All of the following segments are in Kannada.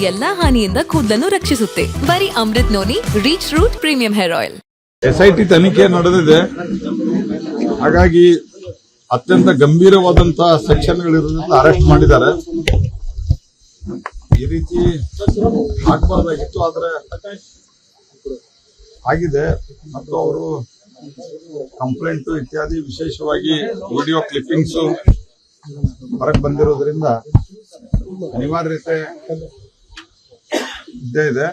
ಎಲ್ಲಾ ಹಾನಿಯಿಂದ ಕೂದಲನ್ನು ರಕ್ಷಿಸುತ್ತೆ. ಬರೀ Amrit noni reach root premium hair oil. SIT ತನಿಖೆ ನಡೆದಿದೆ. ಹಾಗಾಗಿ ಅತ್ಯಂತ ಗಂಭೀರವಾದಂತಹ ಸೆಕ್ಷನ್ಗಳಿರೋದ್ರಿಂದ ಅರೆಸ್ಟ್ ಮಾಡಿದ್ದಾರೆ. ಈ ರೀತಿ ಆಗಬಾರ್ದಾಗಿತ್ತು, ಆದ್ರೆ ಆಗಿದೆ. ಮತ್ತು ಅವರು ಕಂಪ್ಲೇಂಟ್ ಇತ್ಯಾದಿ, ವಿಶೇಷವಾಗಿ ವಿಡಿಯೋ ಕ್ಲಿಪ್ಪಿಂಗ್ಸ್ ಹೊರಗೆ ಬಂದಿರೋದ್ರಿಂದ ಅನಿವಾರ್ಯತೆ ಇದ್ದೇ ಇದೆ.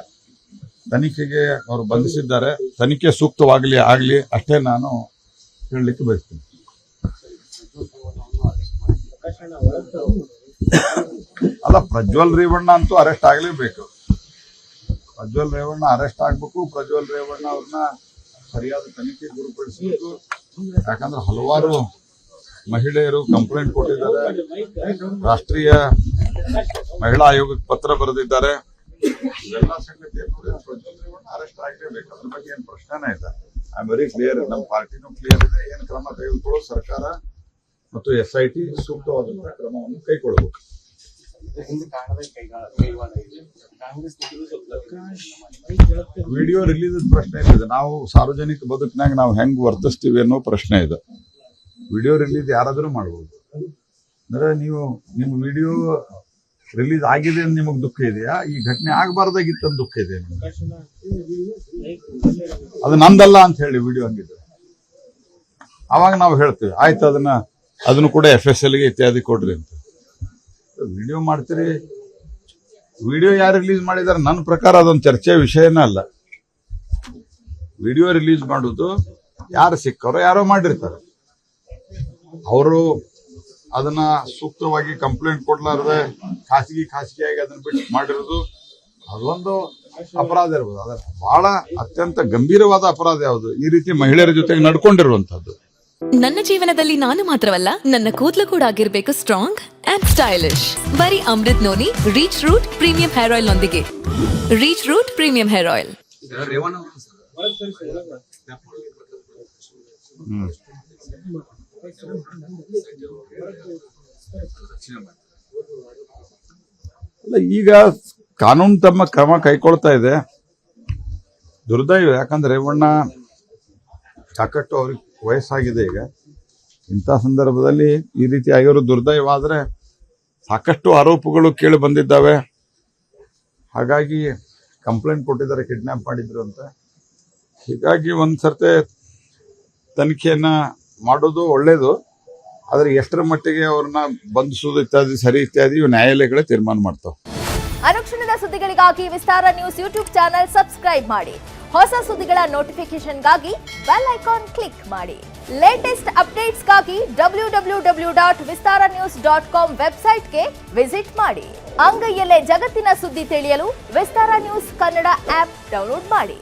ತನಿಖೆಗೆ ಅವರು ಬಂಧಿಸಿದ್ದಾರೆ. ತನಿಖೆ ಸೂಕ್ತವಾಗಲಿ ಆಗಲಿ ಅಷ್ಟೇ ನಾನು ಹೇಳಲಿಕ್ಕೆ ಬಯಸ್ತೀನಿ. ಅಲ್ಲ, ಪ್ರಜ್ವಲ್ ರೇವಣ್ಣ ಅಂತೂ ಅರೆಸ್ಟ್ ಆಗಲೇಬೇಕು. ಪ್ರಜ್ವಲ್ ರೇವಣ್ಣ ಅರೆಸ್ಟ್ ಆಗಬೇಕು. ಪ್ರಜ್ವಲ್ ರೇವಣ್ಣ ಅವ್ರನ್ನ ಸರಿಯಾದ ತನಿಖೆ ಗುರುಪಡಿಸಬೇಕು. ಯಾಕಂದ್ರೆ ಹಲವಾರು ಮಹಿಳೆಯರು ಕಂಪ್ಲೇಂಟ್ ಕೊಟ್ಟಿದ್ದಾರೆ. ರಾಷ್ಟ್ರೀಯ ಮಹಿಳಾ ಆಯೋಗಕ್ಕೆ ಪತ್ರ ಬರೆದಿದ್ದಾರೆ. ಇವೆಲ್ಲ ಸಂಗತಿಯನ್ನು ಪ್ರಜ್ವಲ್ ರೇವಣ್ಣ ಅರೆಸ್ಟ್ ಆಗಲೇಬೇಕು. ಅದ್ರ ಬಗ್ಗೆ ಏನು ಪ್ರಶ್ನೆನೇ ಇಲ್ಲ. I am very clear. ನಮ್ಮ ಪಾರ್ಟಿನೂ ಕ್ಲಿಯರ್ ಇದೆ. ಏನು ಕ್ರಮ ತೆಗೆದುಕೊಳ್ಳೋ ಸರ್ಕಾರ ಮತ್ತು SIT ಸೂಕ್ತವಾದಂತಹ ಕ್ರಮವನ್ನು ಕೈಗೊಳ್ಳಬೇಕು. ವಿಡಿಯೋ ರಿಲೀಸ್ ಪ್ರಶ್ನೆ ಇದೆ. ನಾವು ಸಾರ್ವಜನಿಕ ಬದುಕಿನಾಗ ನಾವು ಹೆಂಗ್ ವರ್ತಿಸ್ತೀವಿ ಅನ್ನೋ ಪ್ರಶ್ನೆ ಇದೆ. ವಿಡಿಯೋ ರಿಲೀಸ್ ಯಾರಾದ್ರೂ ಮಾಡ್ಬೋದು. ಅಂದ್ರೆ ನೀವು ನಿಮ್ಮ ವಿಡಿಯೋ ರಿಲೀಸ್ ಆಗಿದೆ ಅಂತ ನಿಮಗ್ ದುಃಖ ಇದೆಯಾ? ಈ ಘಟನೆ ಆಗಬಾರ್ದಾಗಿತ್ತು ಅಂತ ದುಃಖ ಇದೆ ನಿಮ್ಗೆ? ಅದು ನಂದಲ್ಲ ಅಂತ ಹೇಳಿ ವಿಡಿಯೋ ಹಂಗಿದ್ರೆ ಅವಾಗ ನಾವು ಹೇಳ್ತೀವಿ, ಆಯ್ತು ಅದನ್ನು ಕೂಡ FSLಗೆ ಇತ್ಯಾದಿ ಕೊಡ್ರಿ ಅಂತ. ವಿಡಿಯೋ ಮಾಡ್ತೀರಿ. ವಿಡಿಯೋ ಯಾರು ರಿಲೀಸ್ ಮಾಡಿದಾರೆ? ನನ್ನ ಪ್ರಕಾರ ಅದೊಂದು ಚರ್ಚೆಯ ವಿಷಯನೇ ಅಲ್ಲ. ವಿಡಿಯೋ ರಿಲೀಸ್ ಮಾಡೋದು ಯಾರು ಸಿಕ್ಕರೋ ಯಾರೋ ಮಾಡಿರ್ತಾರೆ. ಅವರು ಅದನ್ನ ಸೂಕ್ತವಾಗಿ ಕಂಪ್ಲೇಂಟ್ ಕೊಡ್ಲಾರ್ದೆ ಖಾಸಗಿಯಾಗಿ ಅದನ್ನ ಬಿಟ್ಟು ಮಾಡಿರೋದು ಅದೊಂದು ಅಪರಾಧ ಇರ್ಬೋದು. ಅದ್ರ ಬಹಳ ಅತ್ಯಂತ ಗಂಭೀರವಾದ ಅಪರಾಧ ಯಾವುದು? ಈ ರೀತಿ ಮಹಿಳೆಯರ ಜೊತೆಗೆ ನಡ್ಕೊಂಡಿರುವಂತದ್ದು. ನನ್ನ ಜೀವನದಲ್ಲಿ ನಾನು ಮಾತ್ರವಲ್ಲ, ನನ್ನ ಕೂದಲು ಕೂಡ ಆಗಿರ್ಬೇಕು ಸ್ಟ್ರಾಂಗ್ ಅಂಡ್ ಸ್ಟೈಲಿಶ್. ಬರೀ Amrit noni reach root premium hair oil ನೊಂದಿಗೆ. Reach root premium hair oil. ಅಲ್ಲ, ಈಗ ಕಾನೂನು ತಮ್ಮ ಕ್ರಮ ಕೈಗೊಳ್ತಾ ಇದೆ. ದುರ್ದೈವ. ಯಾಕಂದ್ರೆ ರೇವಣ್ಣ ಸಾಕಷ್ಟು ಅವ್ರಿಗೆ ವಯಸ್ಸಾಗಿದೆ. ಈಗ ಇಂಥ ಸಂದರ್ಭದಲ್ಲಿ ಈ ರೀತಿ ಆಗಿರೋ ದುರ್ದೈವ. ಆದ್ರೆ ಸಾಕಷ್ಟು ಆರೋಪಗಳು ಕೇಳಿ ಬಂದಿದ್ದಾವೆ. ಹಾಗಾಗಿ ಕಂಪ್ಲೇಂಟ್ ಕೊಟ್ಟಿದ್ದಾರೆ, ಕಿಡ್ನಾಪ್ ಮಾಡಿದ್ರು ಅಂತ. ಹೀಗಾಗಿ ಒಂದ್ಸರ್ತೆ ತನಿಖೆಯನ್ನ ಮಾಡೋದು ಒಳ್ಳೇದು. ಆದ್ರೆ ಎಷ್ಟರ ಮಟ್ಟಿಗೆ ಅವ್ರನ್ನ ಬಂಧಿಸೋದು ಇತ್ಯಾದಿ ಸರಿ ಇತ್ಯಾದಿ ನ್ಯಾಯಾಲಯಗಳೇ ತೀರ್ಮಾನ ಮಾಡ್ತಾವೆ. ಅನುಕ್ಷಣದ ಸುದ್ದಿಗಳಿಗಾಗಿ ವಿಸ್ತಾರ ನ್ಯೂಸ್ ಯೂಟ್ಯೂಬ್ ಚಾನೆಲ್ ಸಬ್ಸ್ಕ್ರೈಬ್ ಮಾಡಿ. ಹೊಸ ಸುದ್ದಿಗಳ ನೋಟಿಫಿಕೇಶನ್ಗಾಗಿ ಬೆಲ್ ಐಕಾನ್ ಕ್ಲಿಕ್ ಮಾಡಿ. ಲೇಟೆಸ್ಟ್ ಅಪ್ಡೇಟ್ಸ್ಗಾಗಿ www.vistaranews.com ವೆಬ್ಸೈಟ್ಗೆ ವಿಸಿಟ್ ಮಾಡಿ. ಅಂಗೈಯಲ್ಲೇ ಜಗತ್ತಿನ ಸುದ್ದಿ ತಿಳಿಯಲು ವಿಸ್ತಾರ ನ್ಯೂಸ್ ಕನ್ನಡ ಆಪ್ ಡೌನ್ಲೋಡ್ ಮಾಡಿ.